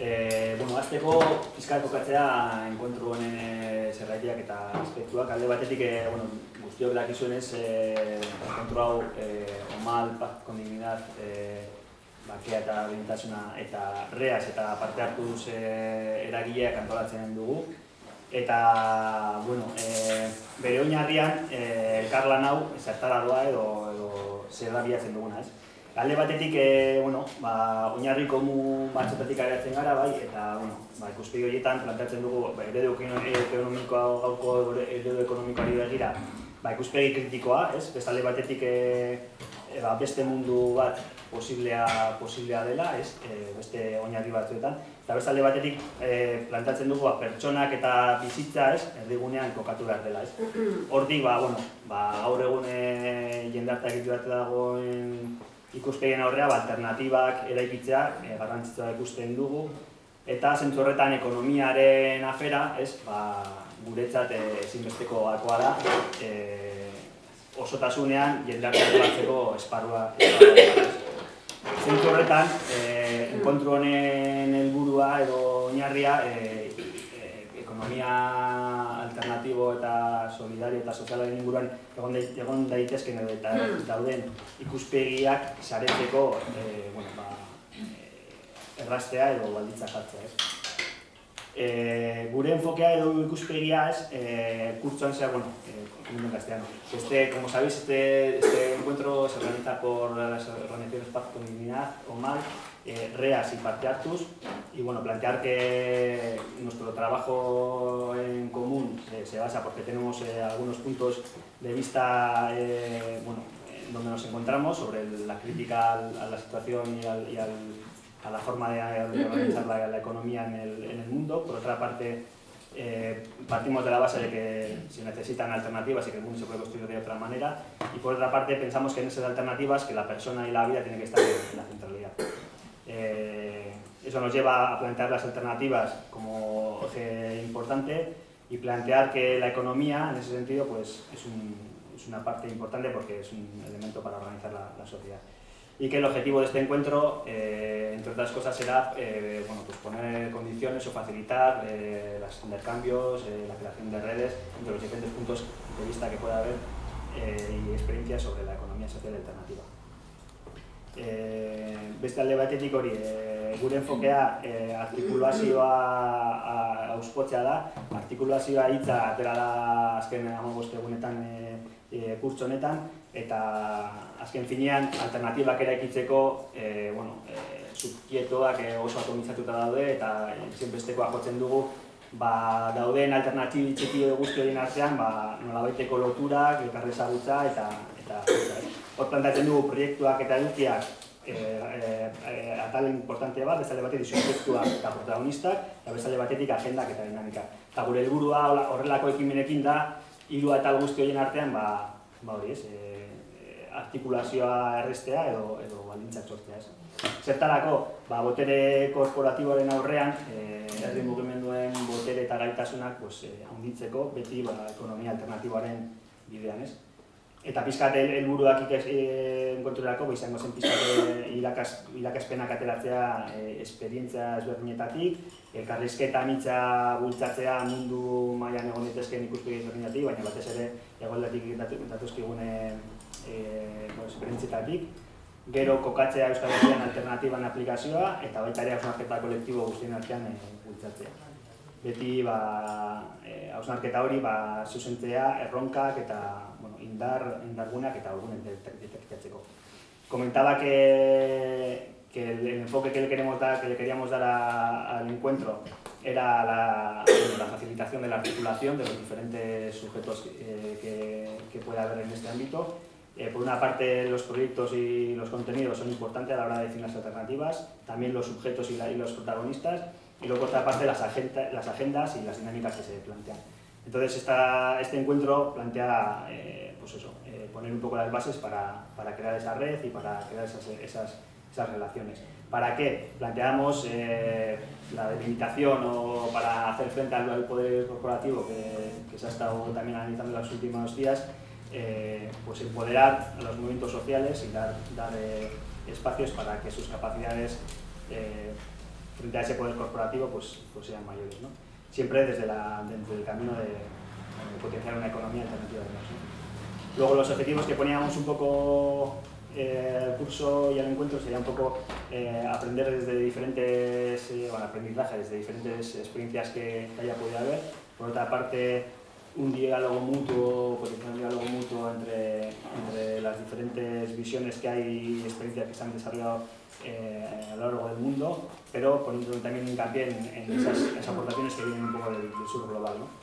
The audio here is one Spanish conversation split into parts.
Azteko pizkat kokatzea enkontru honen zergaitiak eta aspektuak. Alde batetik, guztiok dakizuenez, enkontru hau Omal, Paz con Dignidad, bakea eta berdintasuna eta reaz eta parte hartuz eragileak antolatzen dugu. Eta, bere oinarrian, elkarlan hau zertara doa edo zer da bilatzen duguna, ez? Alde batetik, oinarri komun batzutatik areatzen gara, bai, eta, ikuspegi horietan planteatzen dugu eredu ekonomikoa, gaurko eredu ekonomikoari begira, ikuspegi kritikoa, ez? Beste alde batetik, beste mundu bat posiblea dela, ez? Beste oinarri batzuetan. Eta beste alde batetik, planteatzen dugu pertsonak eta bizitza, ez? Erdigunean kokatu behar dela, ez? Hortik, gaur egun jendartea egitu behar dagoen ikuspegien aurrea, alternatibak eraikitzea garrantzitsua ikusten dugu. Eta zentzu horretan ekonomiaren afera, guretzat ezinbesteko gakoa da, osotasunean jendartea batzeko esparrua. Zentzu horretan, enkontru honen helburua edo oinarria ekonomia alternatibo eta solidario eta sozialaren inguruan egon daitezken eta dauden ikuspegiak saretzeko erraztea edo balditza jartzea. Gure enfokea edo ikuspegia kurtsoan sea, en castellano. Como sabéis, este encuentro se organiza por las organizaciones Paz con Dignidad, OMAL, REAS y Parte Hartuz, y plantear que nuestro trabajo en común se basa porque tenemos algunos puntos de vista donde nos encontramos sobre la crítica a la situación y a la forma de organizar la economía en el mundo. Por otra parte, partimos de la base de que se necesitan alternativas y que el mundo se puede construir de otra manera, y por otra parte pensamos que en esas alternativas que la persona y la vida tienen que estar en la centralidad. Eso nos lleva a plantear las alternativas como eje importante y plantear que la economía, en ese sentido, es una parte importante porque es un elemento para organizar la sociedad. Y que el objetivo de este encuentro, entre otras cosas, será poner condiciones o facilitar los intercambios, la creación de redes entre los diferentes puntos de vista que pueda haber y experiencias sobre la economía social alternativa. Beste alde batetik hori, gure enfokea artikulazioa auspotzea da. Artikulazioa hitza atera da azken 15 egunetan kurtso honetan, eta azken finean alternatibak eraikitzeko subkietoak oso atomizatuta daude eta zenbestekoa jotzen dugu dauden alternatibi guzti horien artean nolabaiteko loturak, elkarri ezagutza eta hor planteatzen dugu proiektuak eta edukiak atal importante bat, beste alde batetik subjektuak eta protagonistak, eta beste alde batetik agendak eta dinamikak. Eta gure helburua horrelako ekimenekin da, hiru atal guzti horien artean artikulazioa errestea edo baldintzak sortzea. Zertarako, botere korporatiboaren aurrean, herri mugimenduen botere eta gaitasunak handitzeko beti ekonomia alternatiboaren bidean. Eta pizkat helburuak enkontrurako izango zen pizkat irakaspenak ateratzea esperientzia ezberdinetatik, elkarrizketa anitza bultzatzea mundu mailan egon daitezkeen ikuspegi ezberdinetatik, baina batez ere hegoaldetik datozkigune esperientzietatik, gero kokatzea Euskal Herrian alternatiban aplikazioa eta baita ere hausnarketa kolektibo guztien artean bultzatzea. Beti hausnarketa hori zuzentzea erronkak eta indarguneak eta orgunen detektatzeko. Comentaba que el enfoque que le queríamos dar al encuentro era la facilitación de la articulación de los diferentes sujetos que pueda haber en este ámbito. Por una parte, los proyectos y los contenidos son importantes a la hora de definir las alternativas, también los sujetos y los protagonistas, y luego, por otra parte, las agendas y las dinámicas que se plantean. Entonces, este encuentro plantea poner un poco las bases para crear esa red y para crear esas relaciones. ¿Para qué? Planteamos la delimitación o para hacer frente al poder corporativo que se ha estado también analizando en los últimos días, empoderar a los movimientos sociales y dar espacios para que sus capacidades frente a ese poder corporativo pues sean mayores, ¿no? Siempre desde el camino de potenciar una economía alternativa además, ¿no? Luego los objetivos que poníamos un poco el curso y el encuentro sería un poco aprender desde diferentes, aprendizaje desde diferentes experiencias que haya podido haber. Por otra parte, un diálogo mutuo, potenciar un diálogo mutuo entre las diferentes visiones que hay y experiencias que se han desarrollado a lo largo del mundo, pero poniendo también hincapié en esas aportaciones que vienen un poco del sur global, ¿no?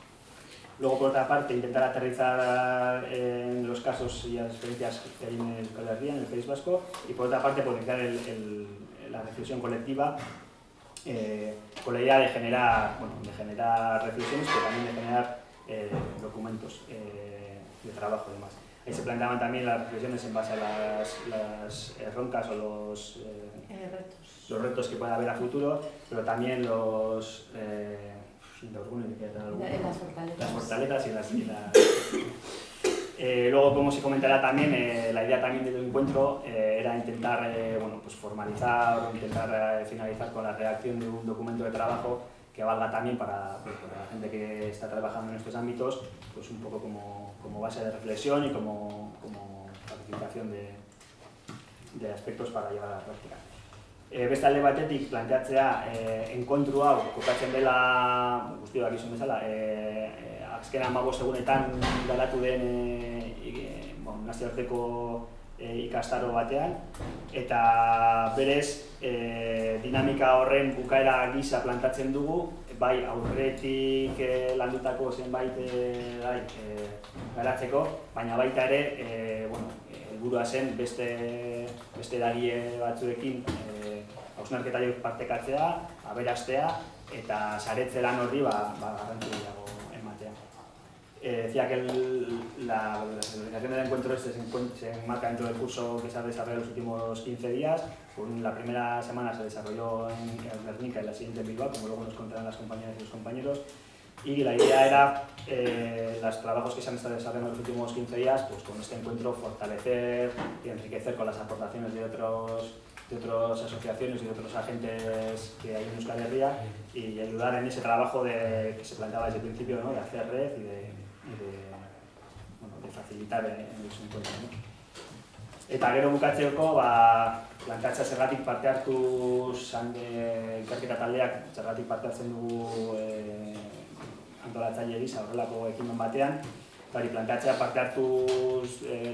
Luego, por otra parte, intentar aterrizar en los casos y las experiencias que hay en Euskal Herria, en el País Vasco, y por otra parte, potenciar la reflexión colectiva con la idea de generar reflexiones, pero también de generar documentos de trabajo y demás. Ahí se planteaban también las reflexiones en base a las roncas o los retos que pueda haber a futuro, pero también las fortalezas y luego, como se comentará también, la idea también del encuentro era intentar formalizar o intentar finalizar con la redacción de un documento de trabajo que valga también para la gente que está trabajando en estos ámbitos, pues un poco como base de reflexión y como participación de aspectos para llevar a la práctica. Beste alde batetik planteatzea enkontru hau kokatzen dela, guztio dakizun bezala, azken 15 egunetan garatu den nazioarteko ikastaro batean, eta berez dinamika horren bukaera gisa plantatzen dugu, bai aurretik landutako zenbait garatzeko, baina baita ere helburua zen beste eragile batzuekin hausnarketa horiek partekatzea, aberastea eta saretze lan horri garrantzi gehiago ematea. Decía que la organización del encuentro se enmarca dentro del curso que se ha desarrollado en los últimos 15 días. La primera semana se desarrolló en Guernica y la siguiente en Bilbao, como luego nos contarán las compañeras y los compañeros. Y la idea era, los trabajos que se han estado desarrollando en los últimos 15 días, pues con este encuentro fortalecer y enriquecer con las aportaciones de otras asociaciones y de otros agentes que hay en Euskal Herria y ayudar en ese trabajo que se planteaba desde el principio, ¿no? De hacer red y de facilitar en su encuentro, ¿no? Eta gero bukatzeko, planteatzea zergatik parte hartu ikerketa taldeak zergatik parte hartzen dugu antolatzaile gisa horrelako ekimen batean. Planteatzea parte hartu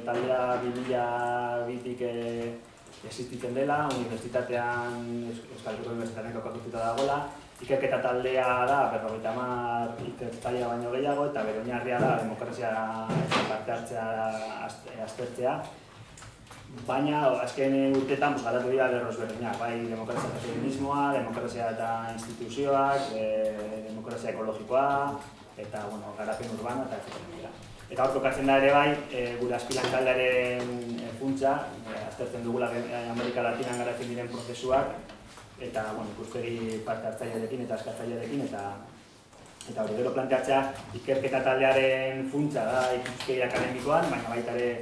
taldea 2002tik existitzen dela, unibertsitatean, Euskal Herriko Unibertsitatean kokatuta dagoela. Ikerketa taldea da 50 ikertzailea baino gehiago, eta bere oinarria da demokrazia parte hartzea aztertzea. Baina azken urteetan garatu dira lerro ezberdinak, bai demokrazia eta feminismoa, demokrazia eta instituzioak, demokrazia ekologikoa, eta garapen urbana eta etc. Eta hor kokatzen da ere bai, gure azpilan taldearen funtsa, aztertzen dugula Amerika Latinan garatzen diren prozesuak, eta ikuspegi parte hartzailearekin eta eskatzailearekin, eta hori gero planteatzea ikerketa taldearen funtsa da ikuspegi akademikoan, baina baita ere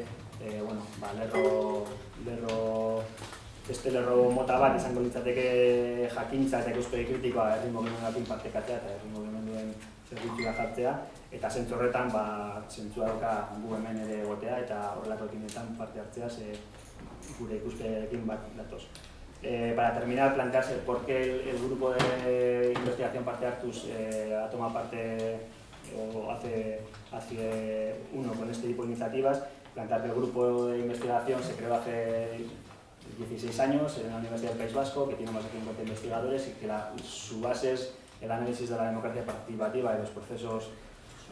beste lerro mota bat izango litzateke jakintza eta ikuspegi kritikoa herri mugimenduekin partekatzea eta herri mugimenduen zerbitzura jartzea, eta zentzu horretan zentzua dauka gu hemen ere egotea eta horrelako ekimenetan parte hartzea gure ikuspegiarekin bat datoz. Para terminar, plantearse por qué el grupo de investigación Parte Hartuz ha tomado parte o hace uno con este tipo de iniciativas. Plantear que el grupo de investigación se creó hace 16 años en la Universidad del País Vasco, que tiene más de 50 investigadores y que su base es el análisis de la democracia participativa y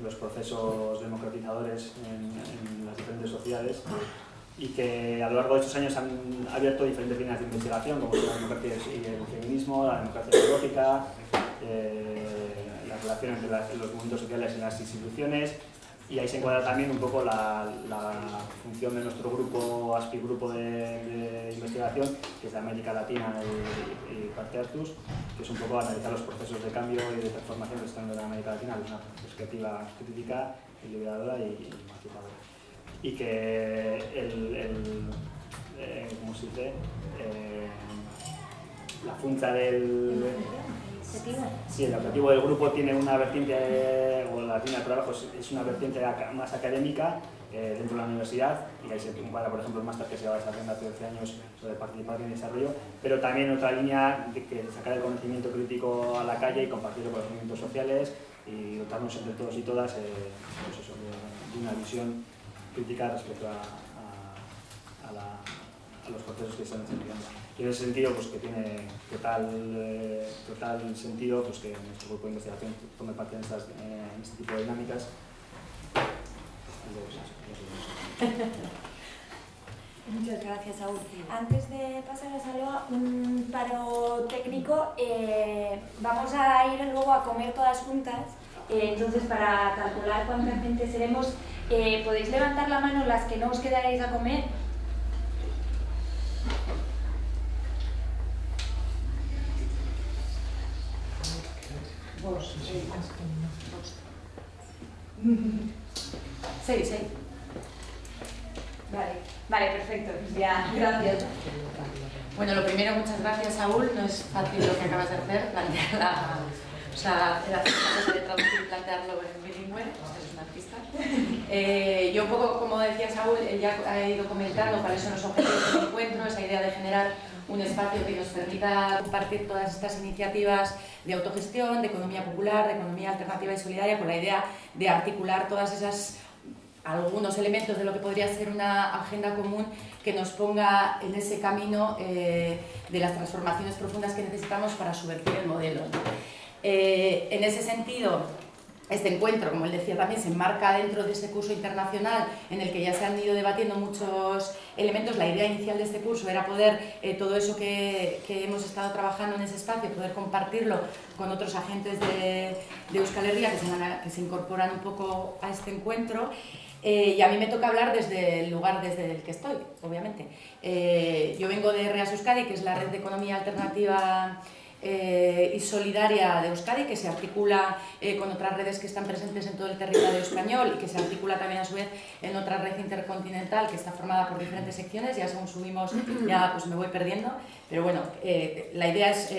los procesos democratizadores en las diferentes sociedades, y que a lo largo de estos años han abierto diferentes líneas de investigación, como son la democracia y el feminismo, la democracia ecológica, las relaciones entre los movimientos sociales y las instituciones, y ahí se encuadra también un poco la función de nuestro grupo, grupo de investigación, que es de América Latina y Parte Hartuz, que es un poco analizar los procesos de cambio y de transformación que están en América Latina desde una perspectiva crítica, liberadora y emancipadora. Y que ¿cómo se dice? la funcha del... Sí, el objetivo del grupo tiene una vertiente, o la línea de trabajo es una vertiente más académica dentro de la universidad, y ahí se compara, por ejemplo, el máster que se va desarrollando hace 12 años sobre participación y desarrollo, pero también otra línea de que sacar el conocimiento crítico a la calle y compartirlo con los movimientos sociales y dotarnos entre todos y todas pues eso, de una visión crítica respecto a los procesos que se están desarrollando. Y en ese sentido, pues que tiene total sentido pues, que nuestro grupo de investigación tome parte en este tipo de dinámicas. Muchas gracias, Saúl. Antes de pasar a Salva, un paro técnico, vamos a ir luego a comer todas juntas, entonces para calcular cuánta gente seremos, ¿podéis levantar la mano las que no os quedaréis a comer? Vos, seis. Vale, perfecto. Ya, gracias. Bueno, lo primero, muchas gracias, Saúl. No es fácil lo que acabas de hacer, plantear hacer una cosa de traducir y plantearlo en bilingüe. Usted es un artista. Yo un poco, como decía Saúl, él ya ha ido comentando cuáles son los objetivos del encuentro, esa idea de generar un espacio que nos permita compartir todas estas iniciativas de autogestión, de economía popular, de economía alternativa y solidaria, con la idea de articular todas esas algunos elementos de lo que podría ser una agenda común que nos ponga en ese camino de las transformaciones profundas que necesitamos para subvertir el modelo, ¿no? En ese sentido, este encuentro, como él decía también, se enmarca dentro de ese curso internacional en el que ya se han ido debatiendo muchos elementos. La idea inicial de este curso era poder, todo eso que hemos estado trabajando en ese espacio, poder compartirlo con otros agentes de Euskal Herria que se incorporan un poco a este encuentro. Y a mí me toca hablar desde el lugar desde el que estoy, obviamente. Yo vengo de REAS Euskadi, que es la red de economía alternativa y solidaria de Euskadi, que se articula con otras redes que están presentes en todo el territorio español y que se articula también a su vez en otra red intercontinental que está formada por diferentes secciones. Ya según subimos ya pues me voy perdiendo, pero bueno, la idea es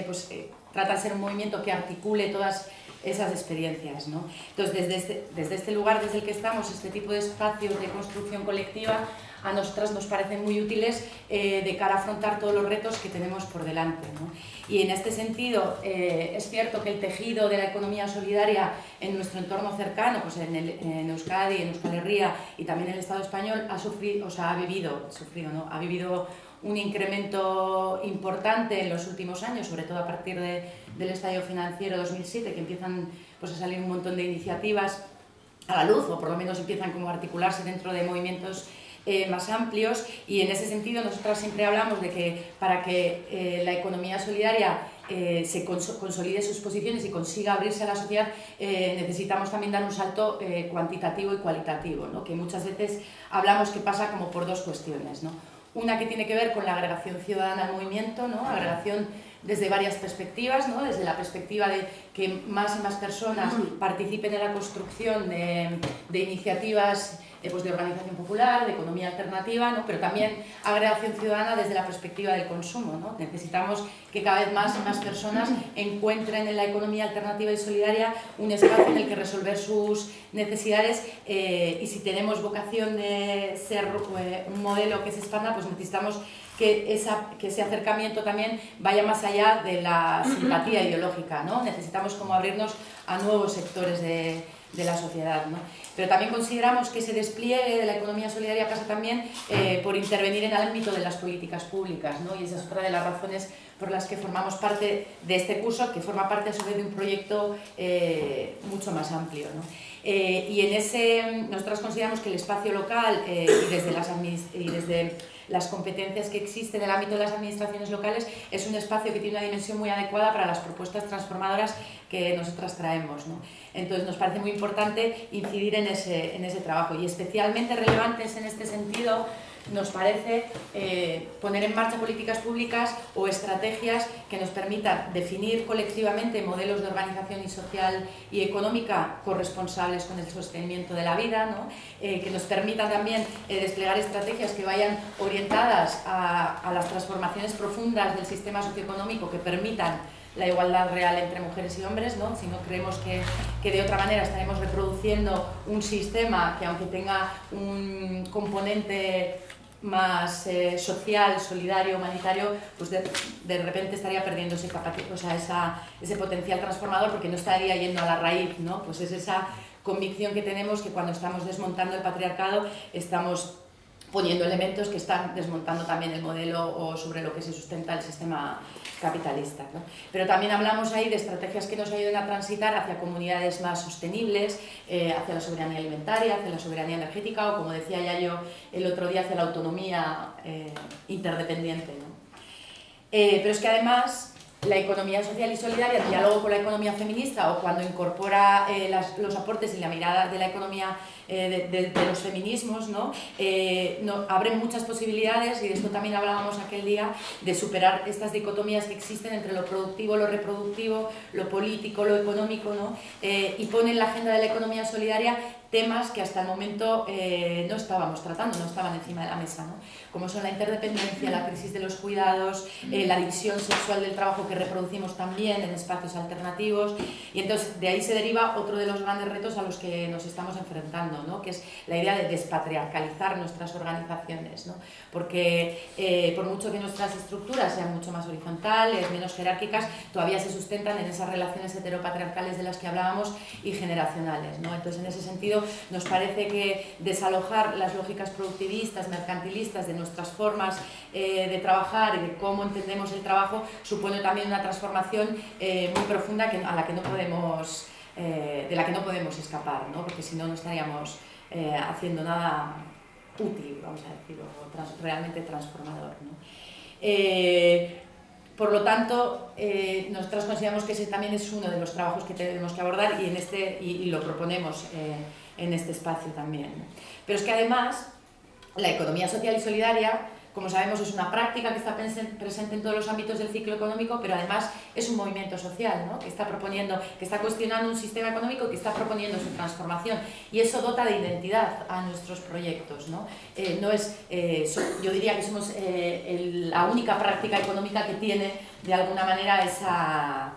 trata de ser un movimiento que articule todas esas experiencias, ¿no? Entonces, desde este lugar desde el que estamos, este tipo de espacios de construcción colectiva a nosotras nos parecen muy útiles de cara a afrontar todos los retos que tenemos por delante, ¿no? Y en este sentido, es cierto que el tejido de la economía solidaria en nuestro entorno cercano, pues en Euskadi, en Euskal Herria y también en el Estado español, ha vivido un incremento importante en los últimos años, sobre todo a partir del estallido financiero 2007, que empiezan pues, a salir un montón de iniciativas a la luz, o por lo menos empiezan como a articularse dentro de movimientos más amplios, y en ese sentido nosotras siempre hablamos de que para que la economía solidaria se consolide sus posiciones y consiga abrirse a la sociedad, necesitamos también dar un salto cuantitativo y cualitativo, ¿no? Que muchas veces hablamos que pasa como por dos cuestiones, ¿no? Una que tiene que ver con la agregación ciudadana al movimiento, ¿no? Agregación desde varias perspectivas, ¿no? Desde la perspectiva de que más y más personas participen en la construcción de iniciativas pues de organización popular, de economía alternativa, ¿no? Pero también agregación ciudadana desde la perspectiva del consumo, ¿no? Necesitamos que cada vez más y más personas encuentren en la economía alternativa y solidaria un espacio en el que resolver sus necesidades, y si tenemos vocación de ser un modelo que se expanda, pues necesitamos que ese acercamiento también vaya más allá de la simpatía ideológica, ¿no? Necesitamos como abrirnos a nuevos sectores de la sociedad, ¿no? Pero también consideramos que ese despliegue de la economía solidaria pasa también por intervenir en el ámbito de las políticas públicas, ¿no? Y esa es otra de las razones por las que formamos parte de este curso, que forma parte a su vez de un proyecto mucho más amplio, ¿no? Y en ese, nosotros consideramos que el espacio local y desde las competencias que existen en el ámbito de las administraciones locales es un espacio que tiene una dimensión muy adecuada para las propuestas transformadoras que nosotras traemos, ¿no? Entonces nos parece muy importante incidir en ese trabajo, y especialmente relevantes en este sentido nos parece poner en marcha políticas públicas o estrategias que nos permitan definir colectivamente modelos de organización y social y económica corresponsables con el sostenimiento de la vida, ¿no? Que nos permitan también desplegar estrategias que vayan orientadas a las transformaciones profundas del sistema socioeconómico que permitan la igualdad real entre mujeres y hombres, ¿no? Si no creemos que de otra manera estaremos reproduciendo un sistema que, aunque tenga un componente más social, solidario, humanitario, pues de repente estaría perdiendo ese potencial transformador, porque no estaría yendo a la raíz, ¿no? Pues es esa convicción que tenemos, que cuando estamos desmontando el patriarcado estamos poniendo elementos que están desmontando también el modelo o sobre lo que se sustenta el sistema capitalista, ¿no? Pero también hablamos ahí de estrategias que nos ayuden a transitar hacia comunidades más sostenibles, hacia la soberanía alimentaria, hacia la soberanía energética o, como decía ya yo el otro día, hacia la autonomía interdependiente, ¿no? Pero es que además la economía social y solidaria, el diálogo con la economía feminista o cuando incorpora los aportes y la mirada de la economía de los feminismos, ¿no? Abren muchas posibilidades, y de esto también hablábamos aquel día, de superar estas dicotomías que existen entre lo productivo, lo reproductivo, lo político, lo económico, ¿no? Y pone en la agenda de la economía solidaria temas que hasta el momento no estábamos tratando, no estaban encima de la mesa, ¿no? Como son la interdependencia, la crisis de los cuidados, la división sexual del trabajo que reproducimos también en espacios alternativos, y entonces de ahí se deriva otro de los grandes retos a los que nos estamos enfrentando, ¿no? Que es la idea de despatriarcalizar nuestras organizaciones, ¿no? Porque por mucho que nuestras estructuras sean mucho más horizontales, menos jerárquicas, todavía se sustentan en esas relaciones heteropatriarcales de las que hablábamos y generacionales, ¿no? Entonces, en ese sentido, nos parece que desalojar las lógicas productivistas, mercantilistas de nuestras formas de trabajar y de cómo entendemos el trabajo supone también una transformación muy profunda de la que no podemos escapar, ¿no? Porque si no, no estaríamos haciendo nada útil, vamos a decir, o realmente transformador, ¿no? Por lo tanto, nosotros consideramos que ese también es uno de los trabajos que tenemos que abordar y lo proponemos en este espacio también. Pero es que además la economía social y solidaria, como sabemos, es una práctica que está presente en todos los ámbitos del ciclo económico, pero además es un movimiento social, ¿no? Que está cuestionando un sistema económico que está proponiendo su transformación, y eso dota de identidad a nuestros proyectos, ¿no? Yo diría que somos la única práctica económica que tiene de alguna manera esa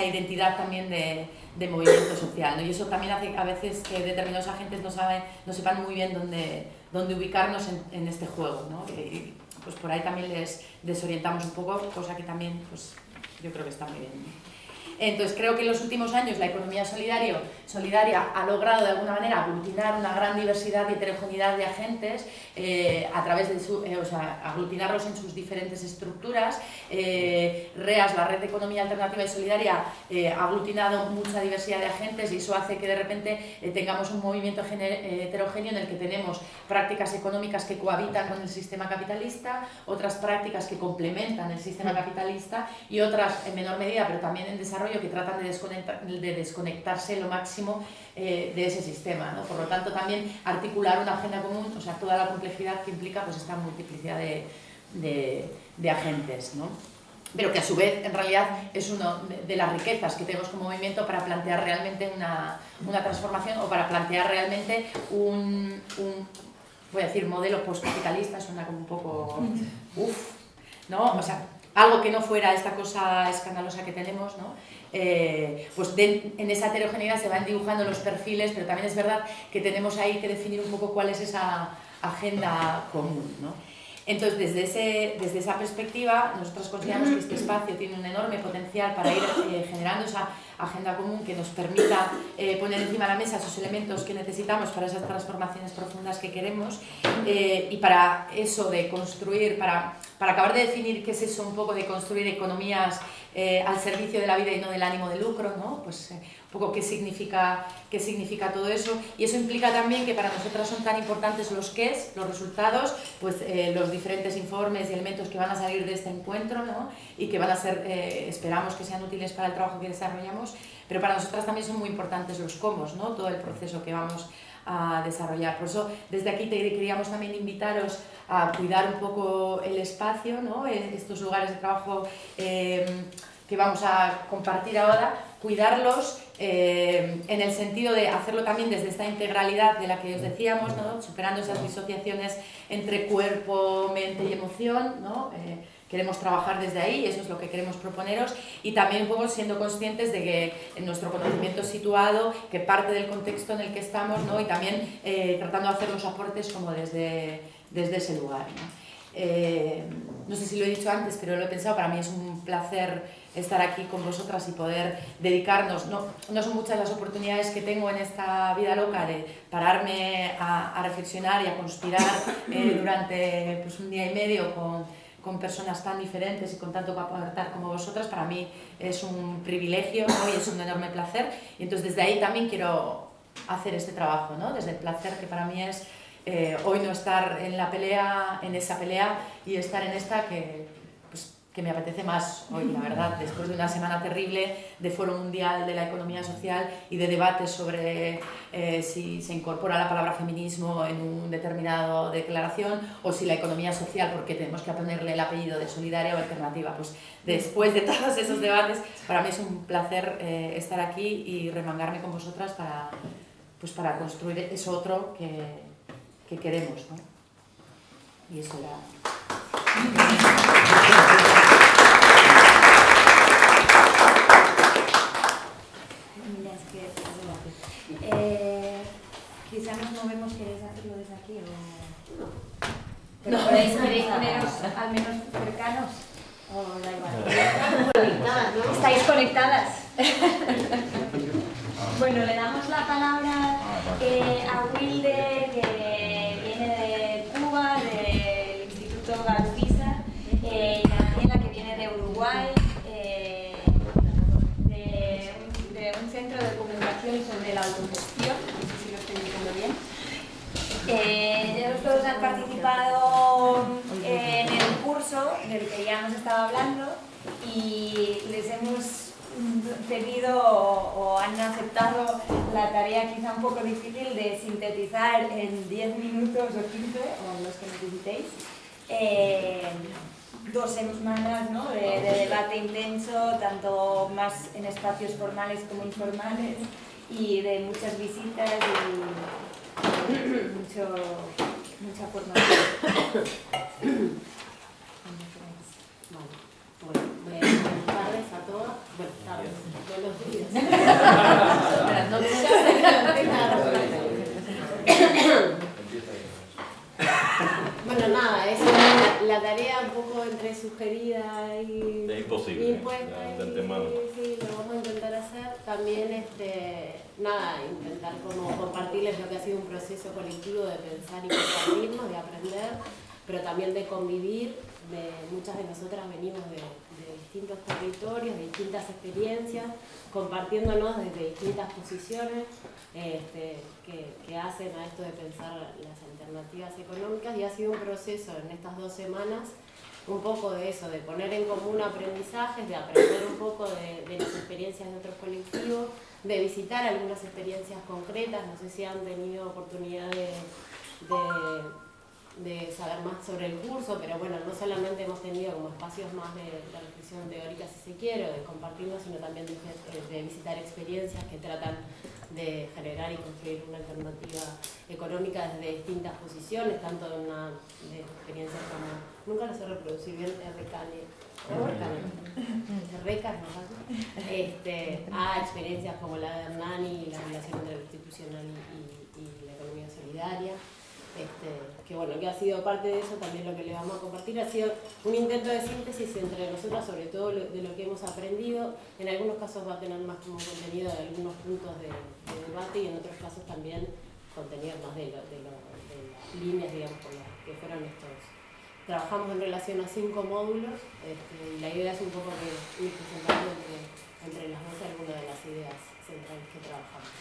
identidad también de movimiento social, ¿no? Y eso también hace a veces que determinados agentes no sepan muy bien dónde ubicarnos en este juego, ¿no? Y pues por ahí también les desorientamos un poco, cosa que también pues, yo creo que está muy bien, ¿no? Entonces creo que en los últimos años la economía solidaria ha logrado de alguna manera aglutinar una gran diversidad y heterogeneidad de agentes a través de aglutinarlos en sus diferentes estructuras. REAS, la Red de Economía Alternativa y Solidaria, ha aglutinado mucha diversidad de agentes, y eso hace que de repente tengamos un movimiento heterogéneo en el que tenemos prácticas económicas que cohabitan con el sistema capitalista, otras prácticas que complementan el sistema capitalista y otras en menor medida, pero también en desarrollo, que tratan de desconectarse lo máximo de ese sistema, ¿no? Por lo tanto, también articular una agenda común, o sea, toda la complejidad que implica pues, esta multiplicidad de agentes, ¿no? Pero que a su vez, en realidad, es una de las riquezas que tenemos como movimiento para plantear realmente una transformación, o para plantear realmente voy a decir, modelo postcapitalista, suena como un poco... ¿no? O sea, algo que no fuera esta cosa escandalosa que tenemos, ¿no? Pues en esa heterogeneidad se van dibujando los perfiles, pero también es verdad que tenemos ahí que definir un poco cuál es esa agenda común, ¿no? Entonces, desde esa perspectiva, nosotros consideramos que este espacio tiene un enorme potencial para ir generando esa agenda común que nos permita poner encima de la mesa esos elementos que necesitamos para esas transformaciones profundas que queremos, y para eso de construir, para acabar de definir qué es eso un poco de construir economías al servicio de la vida y no del ánimo de lucro, ¿no? Pues un poco qué significa todo eso, y eso implica también que para nosotras son tan importantes los qués, los resultados, pues los diferentes informes y elementos que van a salir de este encuentro, ¿no? Y que van a ser, esperamos que sean útiles para el trabajo que desarrollamos, pero para nosotras también son muy importantes los cómo, ¿no? Todo el proceso que vamos a desarrollar. Por eso, desde aquí queríamos también invitaros a cuidar un poco el espacio, ¿no? Estos lugares de trabajo que vamos a compartir ahora, cuidarlos en el sentido de hacerlo también desde esta integralidad de la que os decíamos, ¿no? Superando esas disociaciones entre cuerpo, mente y emoción, ¿no? Queremos trabajar desde ahí, eso es lo que queremos proponeros, y también un poco siendo conscientes de que en nuestro conocimiento situado, que parte del contexto en el que estamos, ¿no? Y también tratando de hacer los aportes como desde ese lugar, ¿no? No sé si lo he dicho antes, pero lo he pensado, para mí es un placer estar aquí con vosotras y poder dedicarnos, no son muchas las oportunidades que tengo en esta vida loca de pararme a reflexionar y a conspirar durante pues, un día y medio con personas tan diferentes y con tanto para aportar como vosotras. Para mí es un privilegio, ¿no? Y es un enorme placer, y entonces desde ahí también quiero hacer este trabajo, ¿no? Desde el placer que para mí es hoy no estar en la pelea, en esa pelea, y estar en esta que me apetece más hoy, la verdad, después de una semana terrible de Foro Mundial de la Economía Social y de debates sobre si se incorpora la palabra feminismo en un determinado declaración o si la economía social, porque tenemos que ponerle el apellido de solidaria o alternativa. Pues después de todos esos debates, para mí es un placer estar aquí y remangarme con vosotras para construir eso otro que queremos, ¿no? Y eso era... Quizá nos movemos, ¿queréis hacerlo desde aquí? O... ¿Pero no, ¿queréis poneros al menos cercanos? ¿O da igual? Conectadas, ¿no? ¿Estáis conectadas? Bueno, le damos la palabra a Wilde, que viene de Cuba, del Instituto Galpisa, y a Daniela, que viene de Uruguay, de un centro de documentación sobre la autogestión, no sé si lo estoy diciendo bien. Ellos todos han participado en el curso del que ya hemos estado hablando y les hemos pedido o han aceptado la tarea quizá un poco difícil de sintetizar en 10 minutos o 15, o los que necesitéis, 2 semanas, ¿no? de debate intenso, tanto más en espacios formales como informales, y de muchas visitas y mucha formación. Bueno, buenas tardes a todas. Buenos días. Buenas noches. Bueno, nada, es la tarea un poco entre sugerida y imposible, impuesta. de antemano. Sí, lo vamos a intentar hacer. También, nada, intentar como compartirles lo que ha sido un proceso colectivo de pensar y compartirnos, de aprender, pero también de convivir. Muchas de nosotras venimos de distintos territorios, de distintas experiencias, compartiéndonos desde distintas posiciones que hacen a esto de pensar las alternativas económicas, y ha sido un proceso en estas 2 semanas un poco de eso, de poner en común aprendizajes, de aprender un poco de las experiencias de otros colectivos, de visitar algunas experiencias concretas. No sé si han tenido oportunidad de saber más sobre el curso, pero bueno, no solamente hemos tenido como espacios más de reflexión teórica, si se quiere, o de compartirlo, sino también de visitar experiencias que tratan de generar y construir una alternativa económica desde distintas posiciones, tanto de experiencias como, nunca lo sé reproducir bien, a experiencias como la de Hernani y la relación entre lo institucional y la economía solidaria. Que bueno, que ha sido parte de eso. También lo que le vamos a compartir ha sido un intento de síntesis entre nosotras, sobre todo de lo que hemos aprendido. En algunos casos va a tener más como contenido de algunos puntos de debate, y en otros casos también contenido más de las líneas, digamos, por las que fueron estos. Trabajamos en relación a 5 módulos, y la idea es un poco que ir presentando entre las dos algunas de las ideas centrales que trabajamos.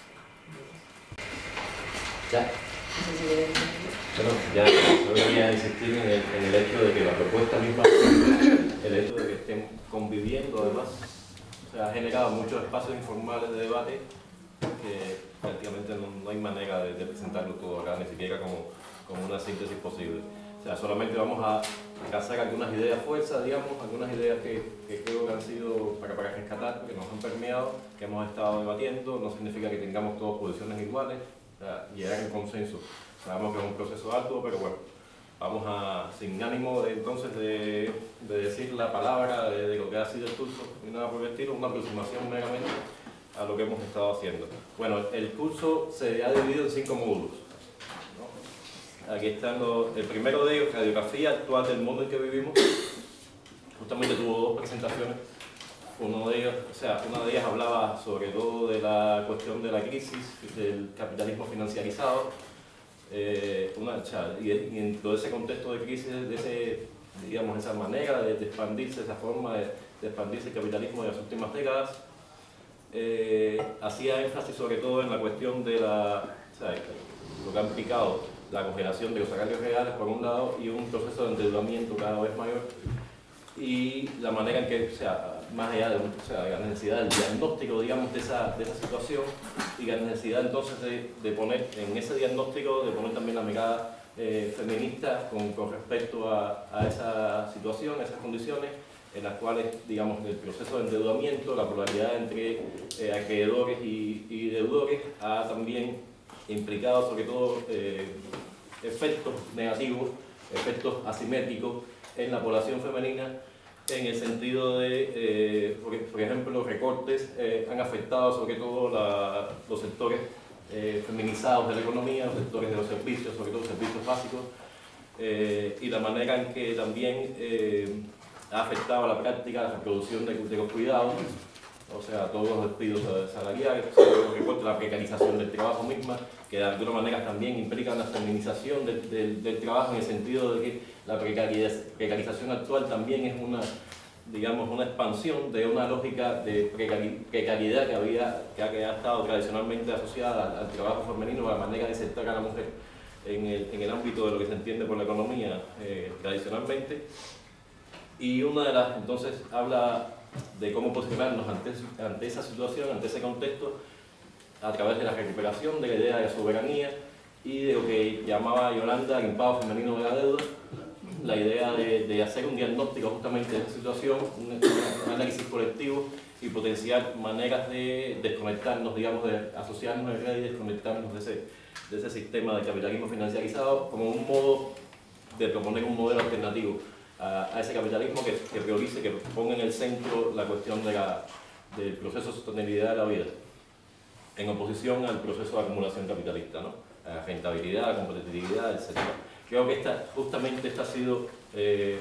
¿Ya? Bueno, ya yo quería insistir en el hecho de que la propuesta misma, el hecho de que estén conviviendo además, o sea, ha generado muchos espacios informales de debate que prácticamente no hay manera de presentarlo todo acá, ni siquiera como una síntesis posible. O sea, solamente vamos a trazar algunas ideas fuerzas, digamos, algunas ideas que creo que han sido para rescatar, que nos han permeado, que hemos estado debatiendo. No significa que tengamos todas posiciones iguales, o sea, llegar a un consenso. Sabemos que es un proceso arduo, pero bueno, vamos a, sin ánimo entonces de decir la palabra de lo que ha sido el curso y nada por el estilo, una aproximación meramente a lo que hemos estado haciendo. Bueno, el curso se ha dividido en 5 módulos. Aquí están el primero de ellos, radiografía actual del mundo en que vivimos. Justamente tuvo 2 presentaciones. Una de ellas hablaba sobre todo de la cuestión de la crisis, del capitalismo financiarizado. Y en todo ese contexto de crisis, digamos, esa manera de expandirse, esa forma de expandirse el capitalismo de las últimas décadas, hacía énfasis sobre todo en la cuestión de lo que ha implicado la congelación de los salarios reales por un lado y un proceso de endeudamiento cada vez mayor, y la manera en que, más allá de la necesidad del diagnóstico, digamos, de esa situación, y la necesidad entonces de poner en ese diagnóstico, de poner también la mirada feminista con respecto a esa situación, a esas condiciones en las cuales, digamos, el proceso de endeudamiento, la polaridad entre acreedores y deudores ha también implicado sobre todo efectos negativos, efectos asimétricos en la población femenina, en el sentido de, por ejemplo, los recortes han afectado sobre todo los sectores feminizados de la economía, los sectores de los servicios, sobre todo servicios básicos, y la manera en que también ha afectado a la práctica la reproducción de los cuidados, o sea, todos los despidos salariales, los recortes, la precarización del trabajo misma, que de alguna manera también implican la feminización del trabajo, en el sentido de que la precarización actual también es una expansión de una lógica de precariedad que ha estado tradicionalmente asociada al trabajo femenino, a la manera de insertar a la mujer en el ámbito de lo que se entiende por la economía tradicionalmente. Y entonces habla de cómo posicionarnos ante esa situación, ante ese contexto, a través de la recuperación de la idea de la soberanía y de lo que llamaba Yolanda el impacto femenino de la deuda, la idea de hacer un diagnóstico justamente de esta situación, un análisis colectivo y potenciar maneras de desconectarnos, digamos, de asociarnos en red y desconectarnos de ese sistema de capitalismo financiarizado como un modo de proponer un modelo alternativo a ese capitalismo que priorice, que ponga en el centro la cuestión del proceso de sostenibilidad de la vida, en oposición al proceso de acumulación capitalista, ¿no? A la rentabilidad, a la competitividad, etc. Creo que justamente esta ha sido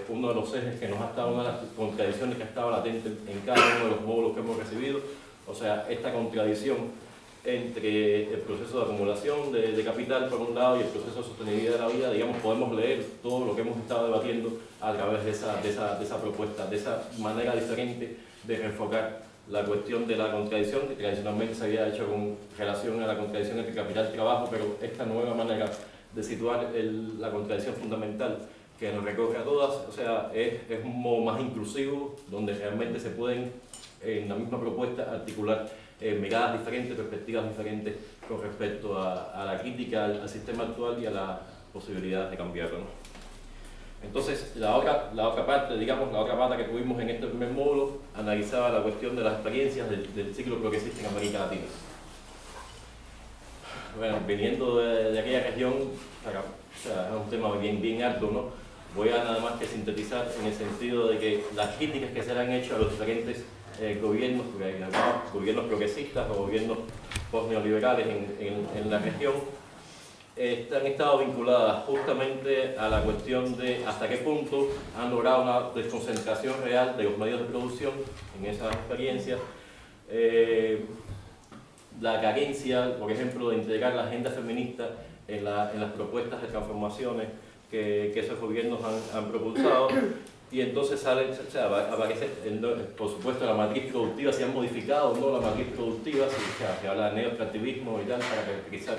uno de los ejes que nos ha estado, una de las contradicciones que ha estado latente en cada uno de los módulos que hemos recibido, o sea, esta contradicción entre el proceso de acumulación de capital por un lado y el proceso de sostenibilidad de la vida. Digamos, podemos leer todo lo que hemos estado debatiendo a través de esa propuesta, de esa manera diferente de reenfocar la cuestión de la contradicción, que tradicionalmente se había hecho con relación a la contradicción entre capital y trabajo, pero esta nueva manera de situar la contradicción fundamental que nos recorre a todas, o sea, es un modo más inclusivo, donde realmente se pueden, en la misma propuesta, articular miradas diferentes, perspectivas diferentes con respecto a la crítica al sistema actual y a las posibilidades de cambiarlo, ¿no? Entonces, la otra parte, digamos, la otra pata que tuvimos en este primer módulo analizaba la cuestión de las experiencias del ciclo progresista en América Latina. Bueno, viniendo de aquella región, o sea, es un tema bien alto, ¿no? Voy a nada más que sintetizar en el sentido de que las críticas que se le han hecho a los diferentes gobiernos progresistas o gobiernos post-neoliberales en la región han estado vinculadas justamente a la cuestión de hasta qué punto han logrado una desconcentración real de los medios de producción en esas experiencias, la carencia, por ejemplo, de integrar la agenda feminista en las propuestas de transformaciones que esos gobiernos han propulsado. Y entonces aparece, por supuesto, la matriz productiva, si han modificado o no la matriz productiva, se habla de neoextractivismo y tal, para caracterizar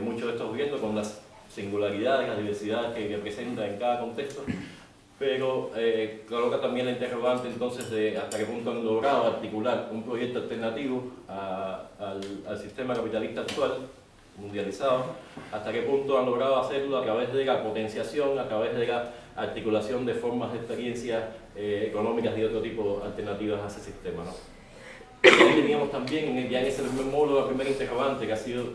muchos de estos gobiernos con las singularidades, las diversidades que presenta en cada contexto. pero coloca también la interrogante entonces de hasta qué punto han logrado articular un proyecto alternativo al sistema capitalista actual, mundializado, hasta qué punto han logrado hacerlo a través de la potenciación, a través de la articulación de formas de experiencias económicas y otro tipo alternativas a ese sistema, ¿no? Y ahí teníamos también, ya en ese primer módulo, la primera interrogante que ha sido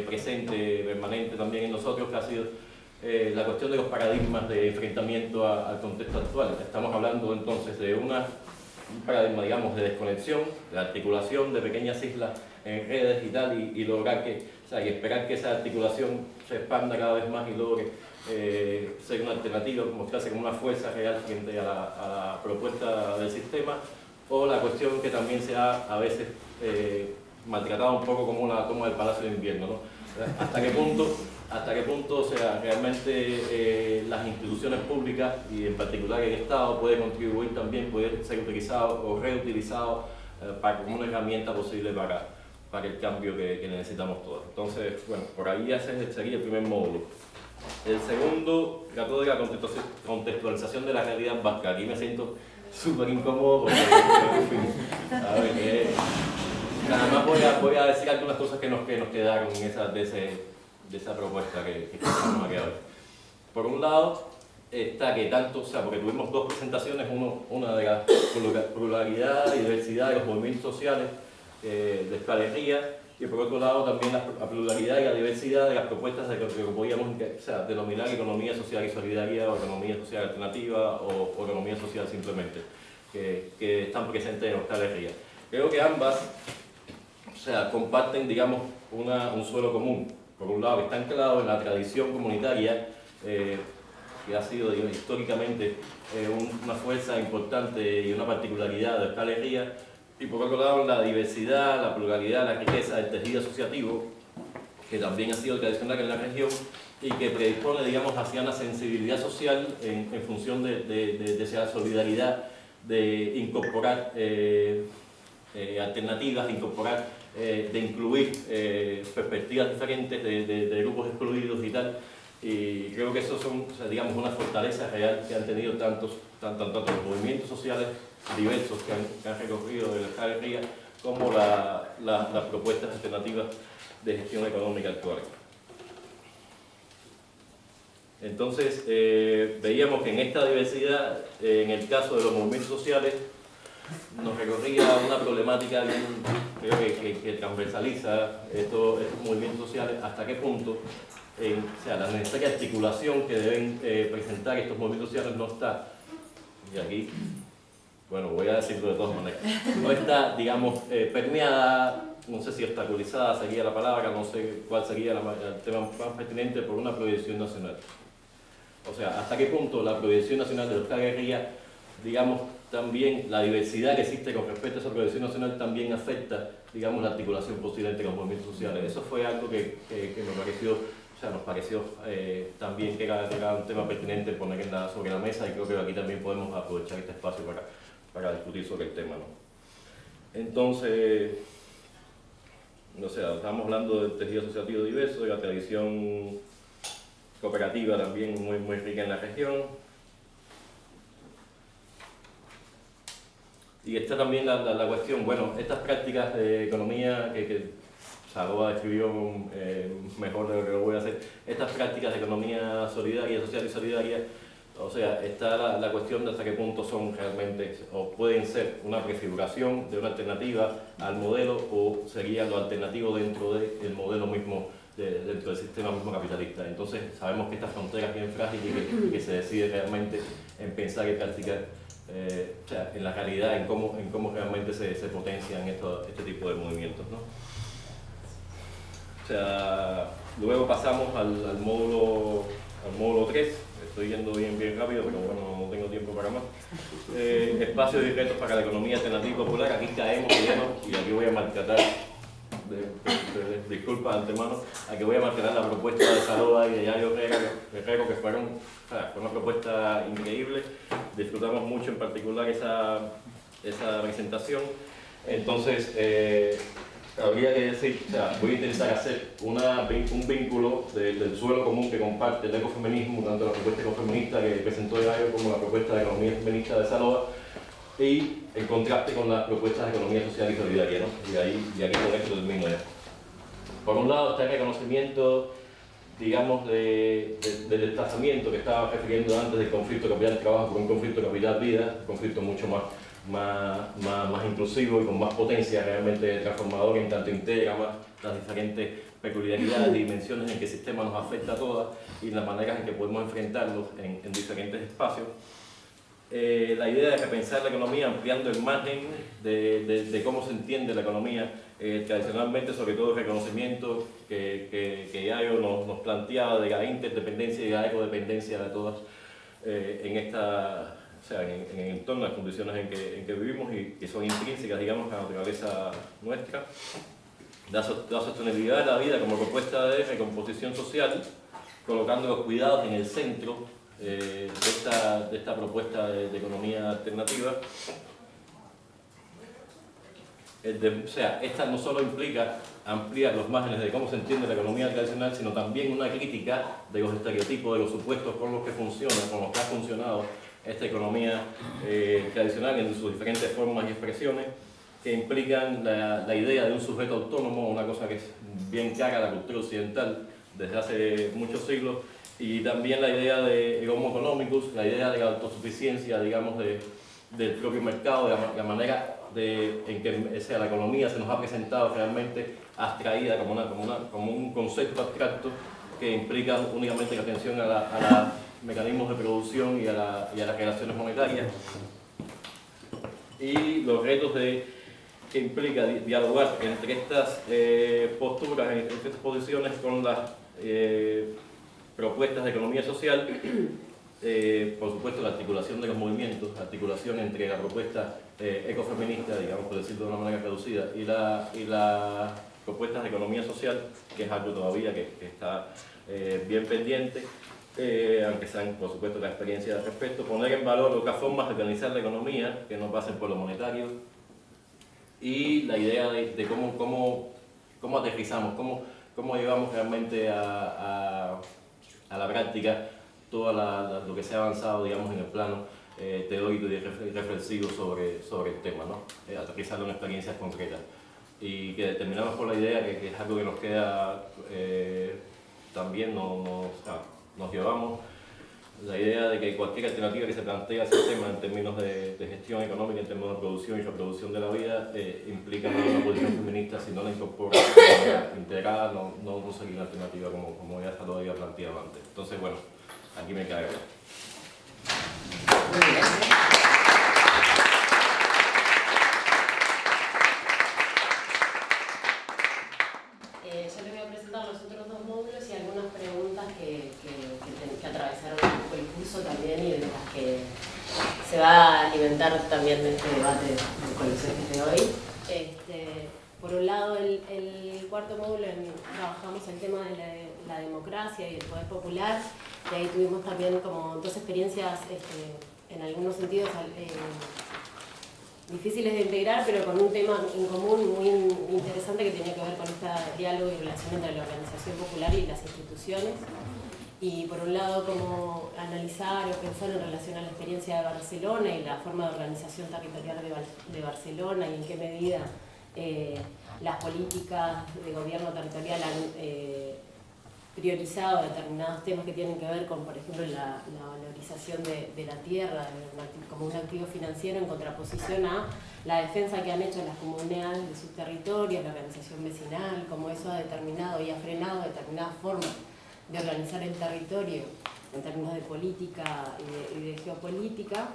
presente, permanente también en nosotros, que ha sido la cuestión de los paradigmas de enfrentamiento al contexto actual. Estamos hablando entonces de un paradigma, digamos, de desconexión, de articulación de pequeñas islas en redes y tal, y lograr que, o sea, y esperar que esa articulación se expanda cada vez más y logre ser una alternativa, mostrarse como una fuerza real frente a la propuesta del sistema, o la cuestión que también se ha a veces maltratado un poco como el Palacio de Invierno, ¿no? ¿Hasta qué punto, o sea, realmente las instituciones públicas y en particular el Estado puede contribuir también, puede ser utilizado o reutilizado como una herramienta posible para el cambio que necesitamos todos? Entonces, bueno, por ahí sería el primer módulo. El segundo trató de la contextualización de la realidad vasca. Aquí me siento súper incómodo porque a ver, nada más voy a decir algunas cosas que nos quedaron de esa propuesta que estamos aquí hoy. Por un lado está que tanto, o sea, porque tuvimos dos presentaciones, una de la pluralidad y diversidad de los movimientos sociales de Euskal Herria, y por otro lado también la pluralidad y la diversidad de las propuestas de lo que podíamos, o sea, denominar economía social y solidaria, o economía social alternativa, o economía social simplemente, que están presentes en Euskal Herria. Creo que ambas, o sea, comparten, digamos, un suelo común. Por un lado, está anclado en la tradición comunitaria, que ha sido, digamos, históricamente una fuerza importante y una particularidad de Euskal Herria, y por otro lado la diversidad, la pluralidad, la riqueza del tejido asociativo, que también ha sido tradicional en la región y que predispone, digamos, hacia una sensibilidad social en función de esa solidaridad, de incorporar alternativas, de incluir perspectivas diferentes de grupos excluidos y tal. Y creo que esos son, o sea, digamos, una fortaleza real que han tenido tanto los movimientos sociales diversos que han recorrido de la Euskal Herria como las propuestas alternativas de gestión económica actuales. Entonces, veíamos que en esta diversidad, en el caso de los movimientos sociales, nos recorría una problemática bien, creo que transversaliza estos movimientos sociales, hasta qué punto, o sea, la necesaria articulación que deben presentar estos movimientos sociales no está, y aquí, bueno, voy a decirlo de todas maneras, no está, digamos, permeada, no sé si obstaculizada sería la palabra, no sé cuál sería el tema más pertinente, por una proyección nacional. O sea, hasta qué punto la proyección nacional de Euskal Herria, digamos, también la diversidad que existe con respecto a esa proyección nacional también afecta, digamos, la articulación posible entre los movimientos sociales. Eso fue algo que nos pareció también que era un tema pertinente poner sobre la mesa, y creo que aquí también podemos aprovechar este espacio para discutir sobre el tema, ¿no? Entonces, o sea, estamos hablando del tejido asociativo diverso, de la tradición cooperativa también muy rica en la región. Y está también la cuestión, bueno, estas prácticas de economía que Sagoa describió mejor de lo que lo voy a hacer, estas prácticas de economía solidaria, social y solidaria, o sea, está la cuestión de hasta qué punto son realmente, o pueden ser una prefiguración de una alternativa al modelo, o sería lo alternativo dentro del modelo mismo, dentro del sistema mismo capitalista. Entonces sabemos que esta frontera es bien frágil y que se decide realmente en pensar y practicar, o sea, en la realidad, en cómo realmente se potencian este tipo de movimientos, ¿no? O sea, luego pasamos al módulo 3, estoy yendo bien rápido, pero bueno, no tengo tiempo para más. Espacios y retos para la economía alternativa y popular. Aquí caemos, y aquí voy a maltratar, disculpa de antemano, aquí voy a maltratar la propuesta de Sagoa y de Yayo Herrero, que fue una propuesta increíble. Disfrutamos mucho en particular esa presentación. Entonces, habría que decir, o sea, voy a intentar hacer un vínculo del suelo común que comparte el ecofeminismo, tanto la propuesta ecofeminista que presentó Gayo como la propuesta de economía feminista de Saloa, y en contraste con las propuestas de economía social y solidaria, ¿no? Y aquí con esto termino ya. Por un lado está el reconocimiento, digamos, del desplazamiento que estaba refiriendo antes del conflicto capital-trabajo por un conflicto capital-vida, un conflicto mucho más inclusivo y con más potencia realmente transformador, en tanto integra más las diferentes peculiaridades y dimensiones en que el sistema nos afecta a todas y las maneras en que podemos enfrentarlos en diferentes espacios. La idea de repensar la economía ampliando el margen de cómo se entiende la economía, tradicionalmente, sobre todo el reconocimiento que Yayo nos planteaba de la interdependencia y la ecodependencia de todas en esta, o sea, en el entorno, las condiciones en que vivimos y que son intrínsecas, digamos, a la naturaleza nuestra. La sostenibilidad de la vida como propuesta de recomposición social, colocando los cuidados en el centro de esta propuesta de economía alternativa. O sea, esta no solo implica ampliar los márgenes de cómo se entiende la economía tradicional, sino también una crítica de los estereotipos, de los supuestos con los que funciona, con los que ha funcionado esta economía tradicional en sus diferentes formas y expresiones, que implican la idea de un sujeto autónomo, una cosa que es bien cara a la cultura occidental desde hace muchos siglos, y también la idea de homo economicus, la idea de la autosuficiencia, digamos, del propio mercado, de la manera en que la economía se nos ha presentado realmente abstraída como un concepto abstracto que implica únicamente la atención a los mecanismos de producción y a las relaciones monetarias. Y los retos que implica dialogar entre estas posturas, entre estas posiciones con las propuestas de economía social, por supuesto la articulación de los movimientos, la articulación entre la propuesta ecofeminista, digamos por decirlo de una manera reducida, y las propuestas de economía social, que es algo todavía que está bien pendiente, aunque sean por supuesto la experiencia al respecto, poner en valor otras formas de organizar la economía que no pasen por lo monetario, y la idea de cómo aterrizamos, cómo llevamos realmente a la práctica todo lo que se ha avanzado, digamos, en el plano teórico y reflexivo sobre el tema, ¿no? Aterrizarlo en experiencias concretas. Y que terminamos por la idea que es algo que nos queda también, nos llevamos la idea de que cualquier alternativa que se plantea a ese tema en términos de gestión económica, en términos de producción y reproducción de la vida, implica una posición feminista. Si no la incorpora de manera integrada, no sería una alternativa como ya se lo había planteado antes. Entonces, bueno, aquí me cae. Muy bien. Yo les voy a presentar los otros dos módulos y algunas preguntas que atravesaron un poco el curso también y de las que se va a alimentar también de este debate de colecciones de hoy. Por un lado, el cuarto módulo trabajamos el tema de la democracia y el poder popular, y ahí tuvimos también como dos experiencias en algunos sentidos difíciles de integrar, pero con un tema en común muy interesante que tenía que ver con este diálogo y relación entre la organización popular y las instituciones. Y por un lado, cómo analizar o pensar en relación a la experiencia de Barcelona y la forma de organización territorial de Barcelona y en qué medida las políticas de gobierno territorial han priorizado determinados temas que tienen que ver con, por ejemplo, la valorización de la tierra como un activo financiero en contraposición a la defensa que han hecho las comunidades de sus territorios, la organización vecinal, cómo eso ha determinado y ha frenado determinadas formas de organizar el territorio en términos de política y de geopolítica,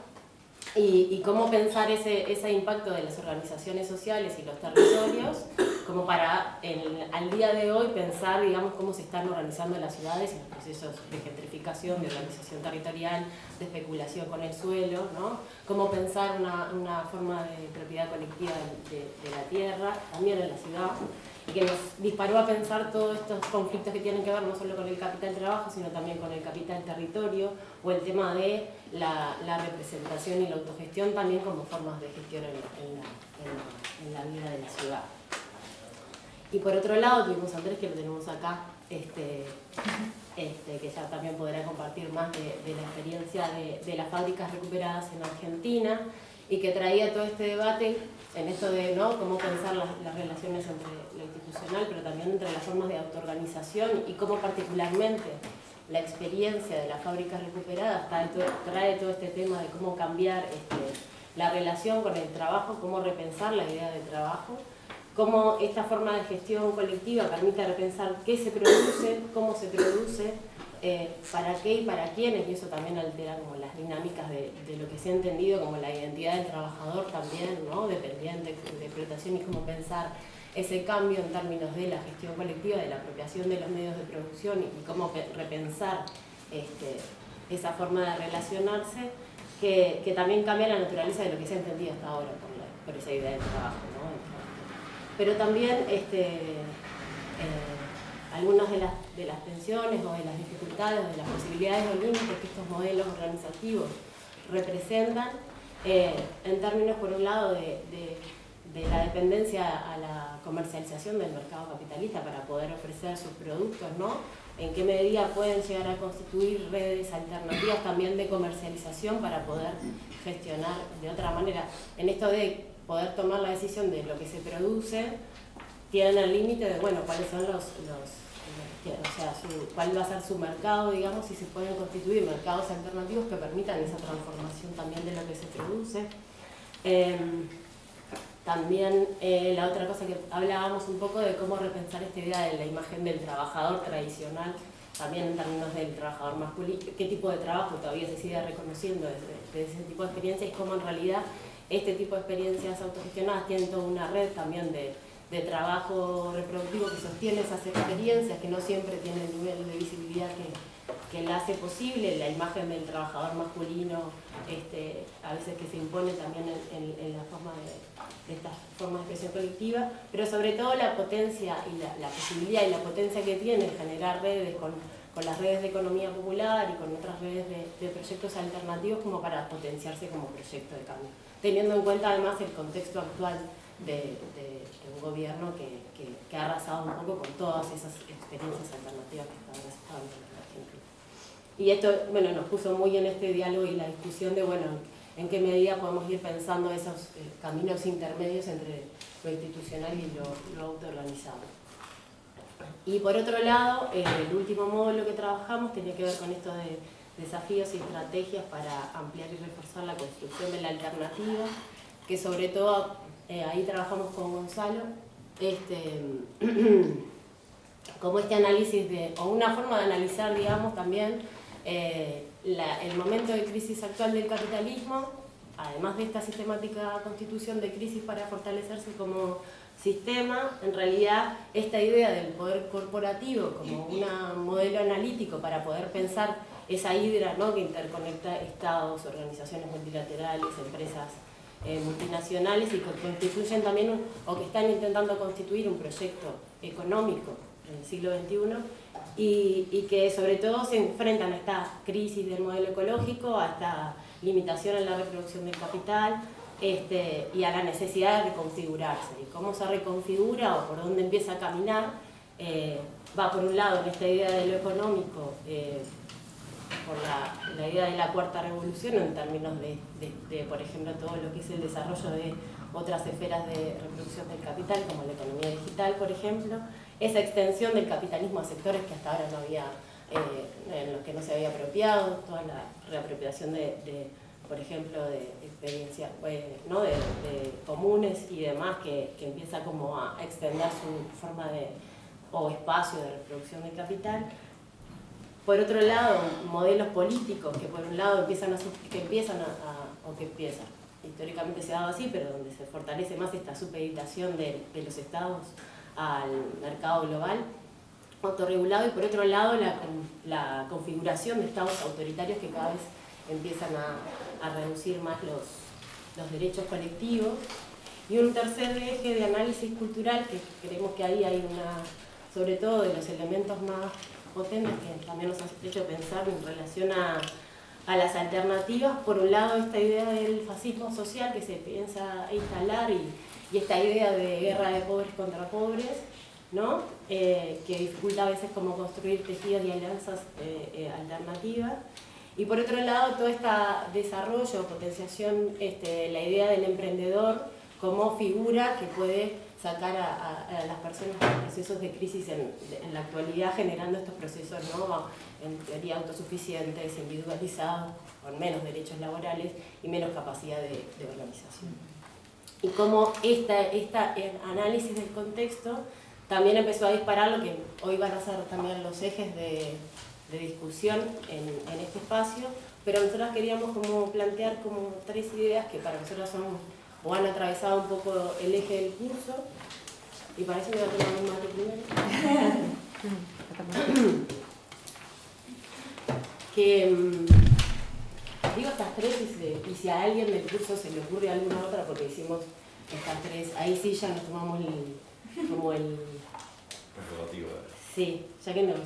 y cómo pensar ese impacto de las organizaciones sociales y los territorios como para al día de hoy pensar, digamos, cómo se están organizando las ciudades y los procesos de gentrificación, de organización territorial, de especulación con el suelo, ¿no? Cómo pensar una forma de propiedad colectiva de la tierra, también en la ciudad, y que nos disparó a pensar todos estos conflictos que tienen que ver no solo con el capital trabajo, sino también con el capital territorio, o el tema de la representación y la autogestión también como formas de gestión en la vida de la ciudad. Y por otro lado tuvimos a Andrés, que lo tenemos acá, que ya también podrá compartir más de la experiencia de las fábricas recuperadas en Argentina, y que traía todo este debate en esto de, ¿no?, cómo pensar las relaciones entre lo institucional, pero también entre las formas de autoorganización, y cómo particularmente la experiencia de las fábricas recuperadas trae todo este tema de cómo cambiar la relación con el trabajo, cómo repensar la idea de trabajo, cómo esta forma de gestión colectiva permite repensar qué se produce, cómo se produce, para qué y para quiénes, y eso también altera como las dinámicas de lo que se ha entendido como la identidad del trabajador también, ¿no?, dependiente de explotación, y cómo pensar ese cambio en términos de la gestión colectiva, de la apropiación de los medios de producción, y cómo repensar esa forma de relacionarse, que también cambia la naturaleza de lo que se ha entendido hasta ahora por esa idea del trabajo, ¿no? Pero también algunas de las tensiones o de las dificultades o de las posibilidades o límites que estos modelos organizativos representan, en términos, por un lado, de la dependencia a la comercialización del mercado capitalista para poder ofrecer sus productos, ¿no? En qué medida pueden llegar a constituir redes alternativas también de comercialización para poder gestionar de otra manera. En esto de poder tomar la decisión de lo que se produce, tienen el límite de, bueno, cuáles son cuál va a ser su mercado, digamos, si se pueden constituir mercados alternativos que permitan esa transformación también de lo que se produce. También la otra cosa que hablábamos un poco de cómo repensar esta idea de la imagen del trabajador tradicional, también en términos del trabajador masculino, qué tipo de trabajo todavía se sigue reconociendo desde ese tipo de experiencias, y cómo en realidad este tipo de experiencias autogestionadas tienen toda una red también de trabajo reproductivo que sostiene esas experiencias, que no siempre tienen el nivel de visibilidad que la hace posible, la imagen del trabajador masculino, a veces que se impone también en la forma de estas formas de expresión colectiva, pero sobre todo la potencia y la posibilidad y la potencia que tiene generar redes con las redes de economía popular y con otras redes de proyectos alternativos, como para potenciarse como proyecto de cambio, teniendo en cuenta además el contexto actual de un gobierno que ha arrasado un poco con todas esas experiencias alternativas que estaban en Argentina. Y esto, bueno, nos puso muy en este diálogo y la discusión de, bueno, en qué medida podemos ir pensando esos caminos intermedios entre lo institucional y lo autoorganizado. Y por otro lado, el último módulo que trabajamos tenía que ver con esto de desafíos y estrategias para ampliar y reforzar la construcción de la alternativa, que sobre todo ahí trabajamos con Gonzalo, como este análisis o una forma de analizar, digamos, también el momento de crisis actual del capitalismo, además de esta sistemática constitución de crisis para fortalecerse como sistema, en realidad esta idea del poder corporativo como un modelo analítico para poder pensar esa hidra, ¿no?, que interconecta estados, organizaciones multilaterales, empresas multinacionales, y que constituyen también o que están intentando constituir un proyecto económico en el siglo XXI, y que sobre todo se enfrentan a esta crisis del modelo ecológico, a esta limitación en la reproducción del capital, y a la necesidad de reconfigurarse. Y cómo se reconfigura o por dónde empieza a caminar, va por un lado en esta idea de lo económico, por la idea de la cuarta revolución en términos de, por ejemplo, todo lo que es el desarrollo de otras esferas de reproducción del capital, como la economía digital, por ejemplo, esa extensión del capitalismo a sectores que hasta ahora no había, en los que no se había apropiado, toda la reapropiación por ejemplo, de experiencias, ¿no?, de comunes y demás, que empieza como a extender su forma o espacio de reproducción del capital. Por otro lado, modelos políticos que por un lado históricamente se ha dado así, pero donde se fortalece más esta supeditación de los estados al mercado global autorregulado, y por otro lado la configuración de estados autoritarios que cada vez empiezan a reducir más los derechos colectivos. Y un tercer eje de análisis cultural, que creemos que ahí hay sobre todo de los elementos más potentes que también nos han hecho pensar en relación a las alternativas. Por un lado, esta idea del fascismo social que se piensa instalar, y esta idea de guerra de pobres contra pobres, ¿no? Que dificulta a veces cómo construir tejidos y alianzas alternativas. Y por otro lado, todo este desarrollo, potenciación, la idea del emprendedor como figura que puede sacar a las personas de procesos de crisis en la actualidad, generando estos procesos, ¿no? En teoría autosuficientes, individualizados, con menos derechos laborales y menos capacidad de organización. Y cómo este análisis del contexto también empezó a disparar lo que hoy van a ser también los ejes de discusión en este espacio, pero nosotros queríamos como plantear como 3 ideas que para nosotros son o han atravesado un poco el eje del curso, y para eso me voy a tomar un mate primero. Que digo estas 3 y si a alguien del curso se le ocurre alguna otra, porque hicimos estas 3, ahí sí ya nos tomamos como el... Sí, ya que nos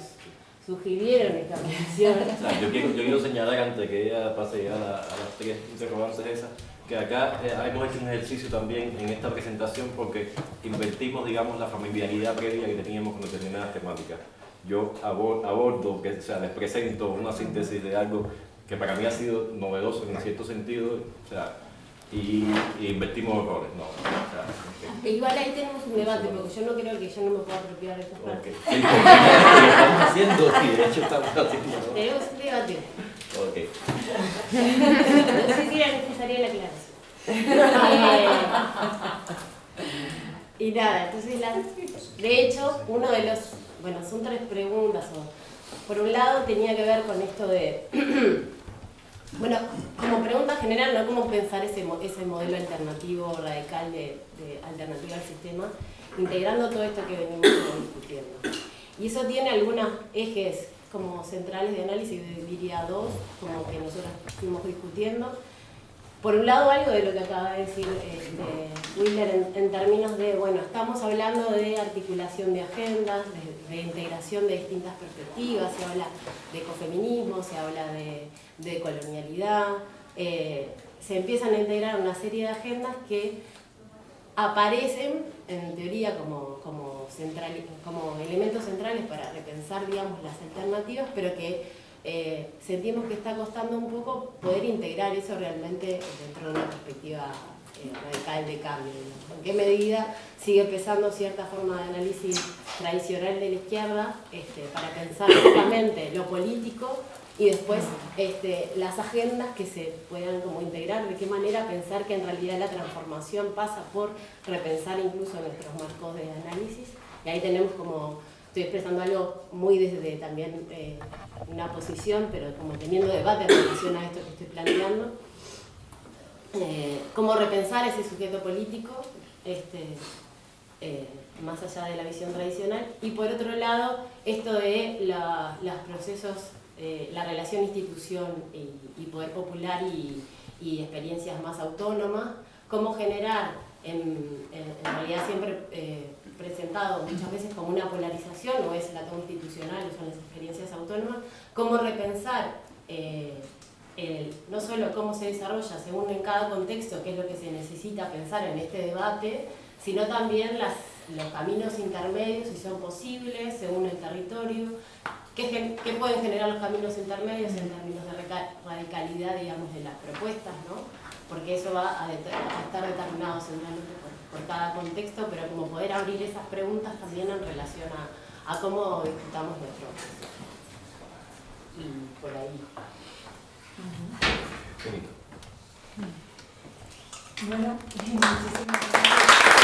sugirieron esta mención. O sea, yo quiero señalar antes de que ella pase a las 3 interrogantes esas, que acá hemos hecho un ejercicio también en esta presentación porque invertimos, digamos, la familiaridad previa que teníamos con determinadas temáticas. Yo abordo, o sea, les presento una síntesis de algo que para mí ha sido novedoso en cierto sentido, o sea, y invertimos roles, ¿no? O sea, okay. Igual ahí tenemos un debate, porque yo no creo que yo no me pueda apropiar de estas partes. Sí, estamos haciendo, sí, de hecho estamos haciendo, ¿no? Tenemos un debate. Ok. No sé si era necesaria la aclaración. Y nada, entonces, de hecho, uno de los, bueno, son 3 preguntas. Por un lado tenía que ver con esto de, bueno, como pregunta general, ¿no? Cómo pensar ese modelo alternativo, radical de alternativa al sistema, integrando todo esto que venimos discutiendo. Y eso tiene algunos ejes como centrales de análisis, diría 2, como que nosotros fuimos discutiendo. Por un lado, algo de lo que acaba de decir Willer en términos de, bueno, estamos hablando de articulación de agendas, de integración de distintas perspectivas, se habla de ecofeminismo, se habla de colonialidad, se empiezan a integrar una serie de agendas que aparecen, en teoría, como elementos centrales para repensar, digamos, las alternativas, pero que sentimos que está costando un poco poder integrar eso realmente dentro de una perspectiva radical de cambio, ¿no? ¿En qué medida sigue pesando cierta forma de análisis tradicional de la izquierda para pensar justamente lo político y después las agendas que se puedan como integrar? ¿De qué manera pensar que en realidad la transformación pasa por repensar incluso nuestros marcos de análisis? Y ahí tenemos como... Estoy expresando algo muy desde también una posición, pero como teniendo debate en relación a esto que estoy planteando. Cómo repensar ese sujeto político, más allá de la visión tradicional. Y por otro lado, esto de los procesos, la relación institución y poder popular y experiencias más autónomas, cómo generar, en realidad siempre presentado muchas veces como una polarización, o es la toma institucional o son las experiencias autónomas, cómo repensar no solo cómo se desarrolla según en cada contexto, qué es lo que se necesita pensar en este debate, sino también los caminos intermedios, si son posibles, según el territorio, qué pueden generar los caminos intermedios en términos de radicalidad, digamos, de las propuestas, ¿no? Porque eso va a estar determinado centralmente por cada contexto, pero como poder abrir esas preguntas también en relación a cómo disputamos nuestro proceso. Y por ahí. Bueno, muchísimas gracias.